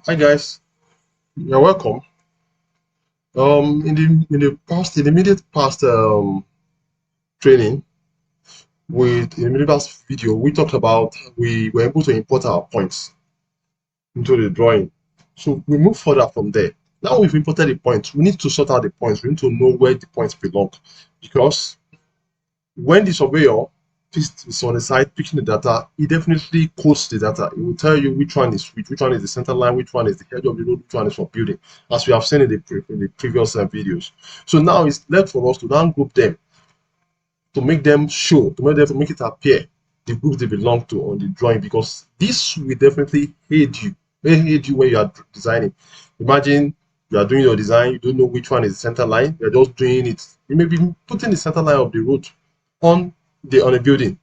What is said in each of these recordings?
Hi guys, you're welcome. In the immediate past training with in the immediate past video, we talked about we were able to import our points into the drawing. So we move further from there. Now we've imported the points. We need to sort out the points. We need to know where the points belong, because when the surveyor is on the side picking the data, he definitely codes the data. It will tell you which one is which one is the center line, which one is the edge of the road, which one is for building, as we have seen in the previous videos. So now it's left for us to now group them, to make them show, to make it appear the group they belong to on the drawing, because this will definitely aid you when you are designing. Imagine you are doing your design, you don't know which one is the center line, you're just doing it. You may be putting the center line of the road on a building.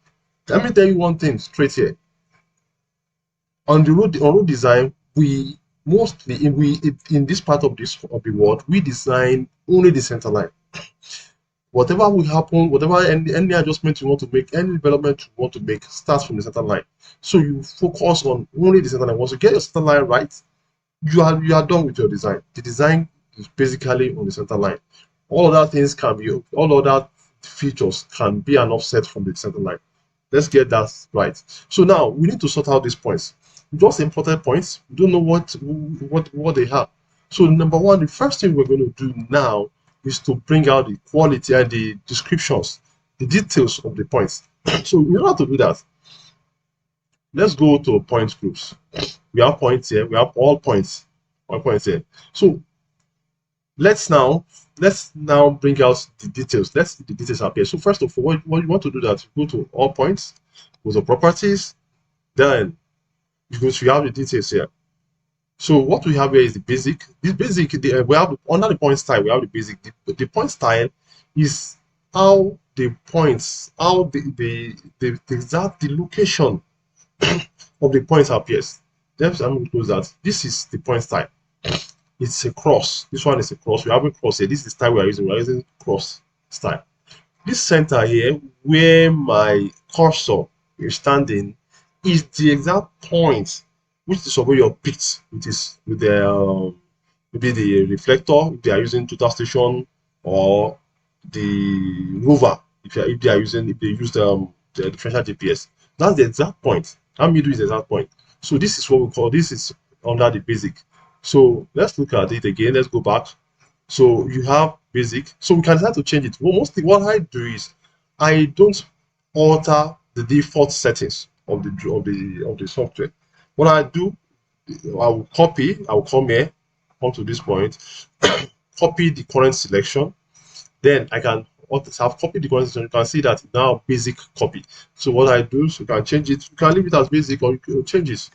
Let me tell you one thing straight here. On road design, we mostly in this part of the world, we design only the center line. Whatever will happen, whatever any adjustment you want to make, any development you want to make, starts from the center line. So you focus on only the center line. Once you get your center line right, you are done with your design. The design is basically on the center line. All other features can be an offset from the center line. Let's get that right. So now we need to sort out these points. We just imported points. We don't know what they have. So number one, the first thing we're going to do now is to bring out the quality and the descriptions, the details of the points. So in order to do that, let's go to point groups. We have points here. We have all points here. So let's now bring out the details. Let's see the details appear. So first of all, what you want to do that, go to all points, go to properties, then you have the details here. So what we have here is the basic. This basic, we have under the point style, we have the basic. The point style is how the points, how the exact the location of the points appears. Then I'm going to close that. This is the point style. It's a cross. This one is a cross. We have a cross here. This is the style we are using. We are using cross style. This center here, where my cursor is standing, is the exact point which the surveyor picked with the maybe the reflector if they are using total station, or the rover if they use the differential GPS. That's the exact point. That middle is the exact point. So this is what we call, this is under the basic. So let's look at it again. Let's go back. So you have basic. So we can decide to change it. Well, mostly what I do is I don't alter the default settings of the software. What I do, I will come here, come to this point, copy the current selection. Then I can have copied the current selection. You can see that now basic copy. So what I do, so you can change it. You can leave it as basic, or you can change it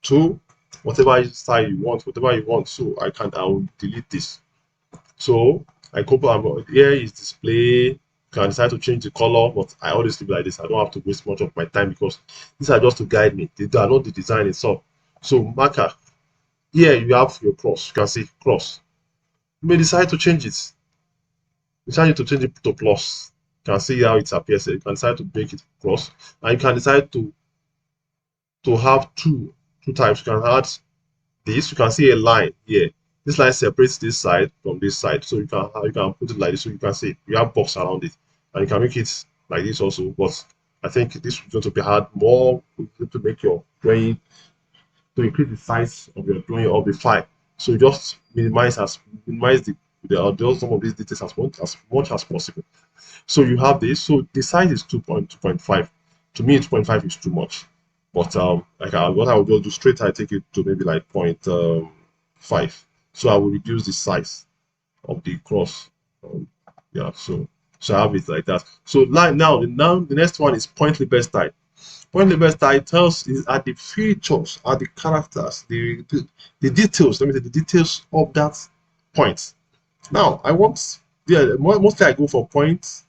to whatever style you want, whatever you want. So I will delete this. So I copy, here is display. You can decide to change the color, but I always leave it like this. I don't have to waste much of my time, because these are just to guide me. They are not the design itself. So marker, here you have your cross. You can see cross. You may decide to change it. Decide to change it to plus. You can see how it appears. You can decide to make it cross, and you can decide to have two types. You can add this. You can see a line here. This line separates this side from this side, so you can put it like this. So you can see you have box around it, and you can make it like this also. But I think this is going to be hard more to make your drawing, to increase the size of your drawing of the file. So you just minimize some of these details as much as possible. So you have this. So the size is 2.5. To me, 2.5 is too much. But what I will just do straight, I take it to maybe like 0.5. So I will reduce the size of the cross. Yeah, so I have it like that. So now the next one is point label style. Point label style tells is are the features, are the characters, the details. Let me say the details of that point. Now mostly I go for point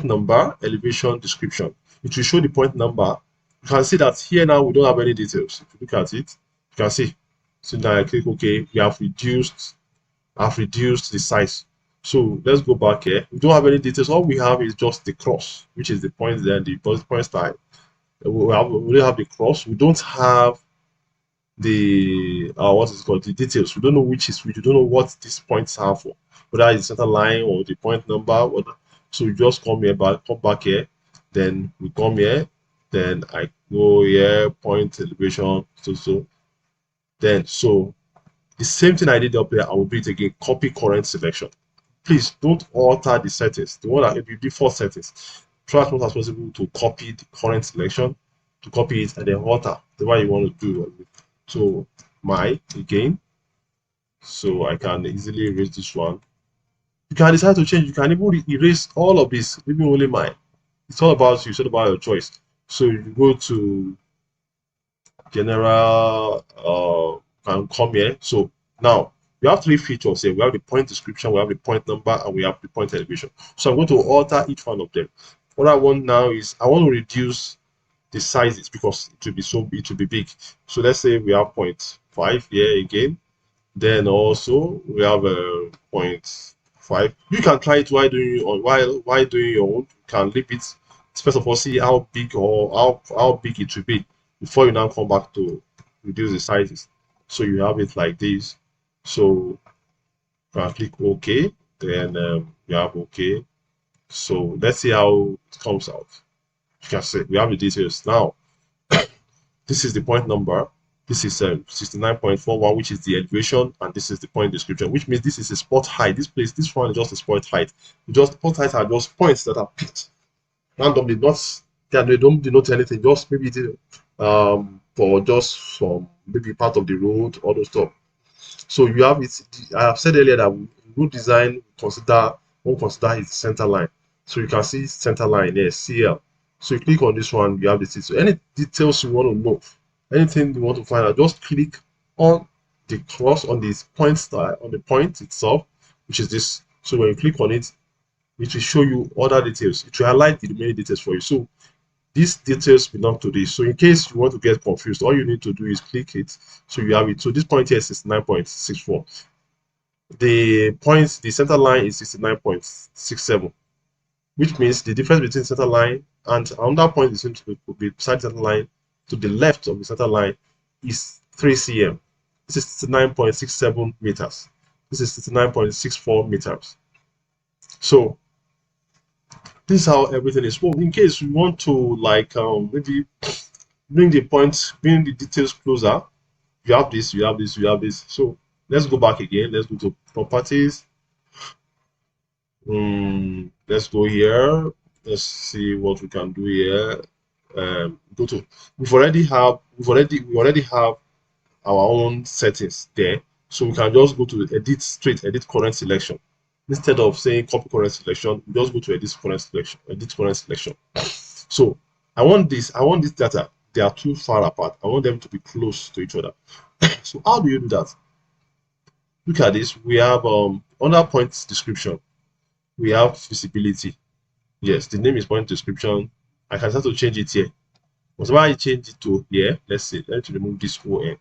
number, elevation, description. It will show the point number. You can see that here now we don't have any details. If you look at it, you can see. So now I click OK. I've reduced the size. So let's go back here. We don't have any details. All we have is just the cross, which is the point there, the point style. We only have the cross. We don't have the what is it called, the details. We don't know which is which. We don't know what these points are for, whether it's center line or the point number. So we just come here, come back here, then we come here, then I go here, point elevation, so then the same thing I did up there, I will do it again. Copy current selection. Please don't alter the settings. The one that the default settings. Try as much as possible to copy the current selection, to copy it and then alter the way you want to do it. So my again, so I can easily erase this one. You can decide to change. You can even erase all of this, leaving only mine. It's all about you. It's all about your choice. So you go to general, and come here. So now we have three features here. We have the point description, we have the point number, and we have the point elevation. So I'm going to alter each one of them. What I want now is I want to reduce the sizes because it will be big. So let's say we have 0.5 here again. Then also we have a 0.5. You can try it while doing your own. You can leave it. First of all, see how big or how big it will be before you now come back to reduce the sizes. So you have it like this. So you can click OK. Then you have OK. So let's see how it comes out. You can see we have the details now. This is the point number. This is 69.41, which is the elevation, and this is the point description, which means this is a spot height. This one is just a spot height. Spot height are just points that are picked randomly, they don't denote anything. Just maybe for just some maybe part of the road, all those stuff. So you have it. I have said earlier that road design won't consider its center line. So you can see center line here, CL. So you click on this one, you have the details. So any details you want to know, anything you want to find out, just click on the cross on this point star on the point itself, which is this. So when you click on it, it will show you other details. It will highlight the remaining details for you. So these details belong to this. So in case you want to get confused, all you need to do is click it. So you have it. So this point here is 69.64. The center line is 69.67, which means the difference between center line and another point is going to be beside the center line to the left of the center line is 3 cm. This is 69.67 meters. This is 69.64 meters. So this is how everything is. Well, in case you want to maybe bring the details closer, you have this, you have this, you have this. So let's go back again. Let's go to properties. Let's go here. Let's see what we can do here. Go to we already have our own settings there, so we can just go to edit current selection. Instead of saying copy current selection, we just go to edit current selection. So I want this data. They are too far apart. I want them to be close to each other. So how do you do that? Look at this. We have under point description, we have visibility. Yes, the name is point description. I can start to change it here. Whatever I change it to here, let's remove this ON. You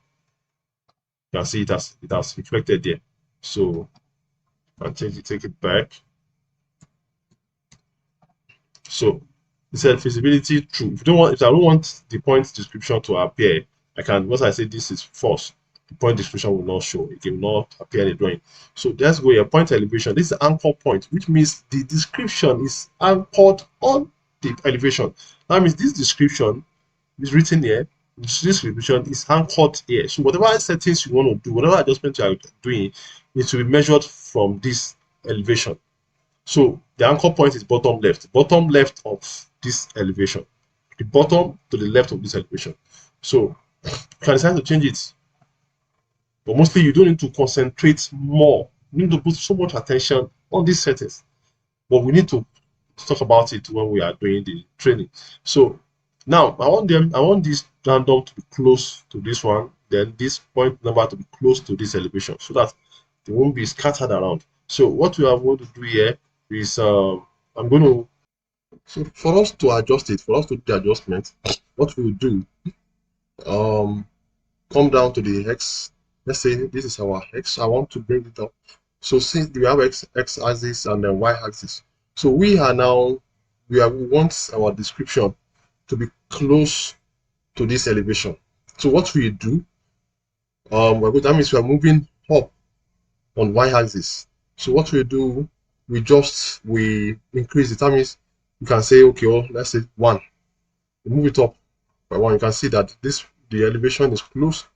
can see it has reflected there. So I'll change it, take it back. So it said visibility true. If I don't want the point description to appear, I can, once I say this is false, the point description will not show. It will not appear in the drawing. So let's go here. Point elevation. This is anchor point, which means the description is anchored on the elevation. That means this description is written here. This description is anchored here. So whatever settings you want to do, whatever adjustment you are doing, it will be measured from this elevation. So the anchor point is bottom left of this elevation, the bottom to the left of this elevation. So you can decide to change it, but mostly you don't need to concentrate more. You need to put so much attention on these settings, but we need to talk about it when we are doing the training. So now I want this random to be close to this one, then this point number to be close to this elevation, so that they won't be scattered around. So what we are going to do here is I'm going to, so for us to adjust it, for us to do the adjustment, what we will do, come down to the X. Let's say this is our X. I want to bring it up. So since we have X axis and then Y axis, so we want our description to be close to this elevation. So what we do, that means we are moving up on y-axis. So what we do, we increase it. That means you can say, okay, oh, let's say 1. We move it up by 1. You can see that the elevation is close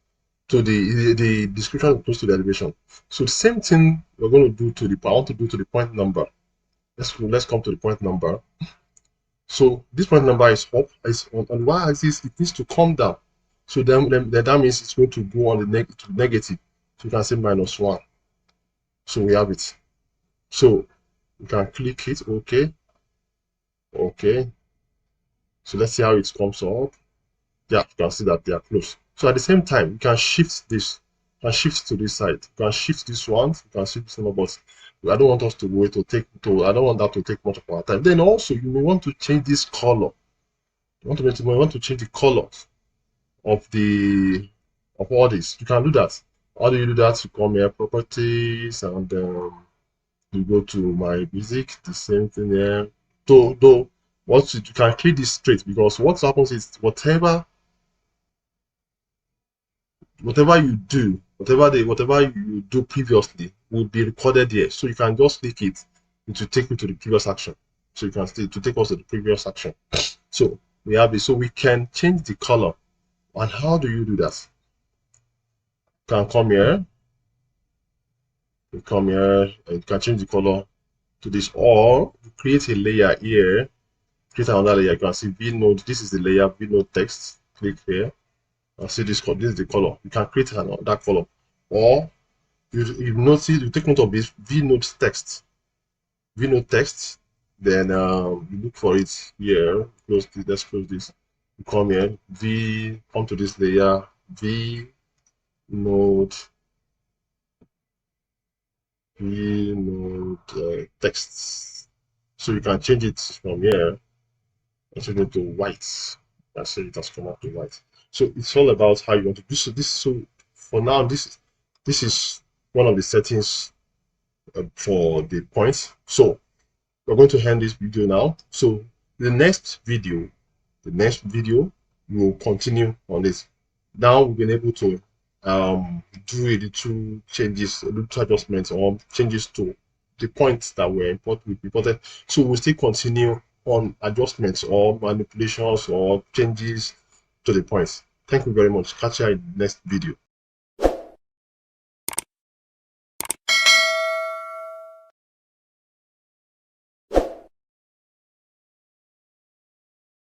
to the description is close to the elevation. So the same thing we're going to do to I want to do to the point number. Let's come to the point number. So this point number is up, is on y-axis. It needs to come down. So then that means it's going to go on the negative. So you can say -1. So we have it. So you can click it. Okay. Okay. So let's see how it comes up. Yeah, you can see that they are close. So at the same time, you can shift this. You can shift to this side. You can shift this one. You can shift this one, but I don't want us to wait to I don't want that to take much of our time. Then also you may want to change this color. You want to change the colors of all this. You can do that. How do you do that? You come here, properties, and you go to my basic, the same thing here. Though what you can click this straight, because what happens is whatever you do previously will be recorded here. So you can just click it, to take you to the previous action. So you can to take us to the previous action. So we have it. So we can change the color. And how do you do that? You can come here. You come here and you can change the color to this, or create a layer here. Create another layer. You can see V node. This is the layer, V node text. Click here. And see this color. This is the color. You can create another color, or you take note of this V node text. V node text. Then you look for it here. Close this. Let's close this. You come here. Come to this layer. V node text. So you can change it from here and change it to white. Let's say it has come up to white. So it's all about how you want to do so. For now, this is one of the settings for the points. So we're going to end this video now. So the next video we'll continue on this. Now we've been able to do a little changes, a little adjustments, or changes to the points that were imported. So we'll still continue on adjustments or manipulations or changes to the points. Thank you very much. Catch you in the next video.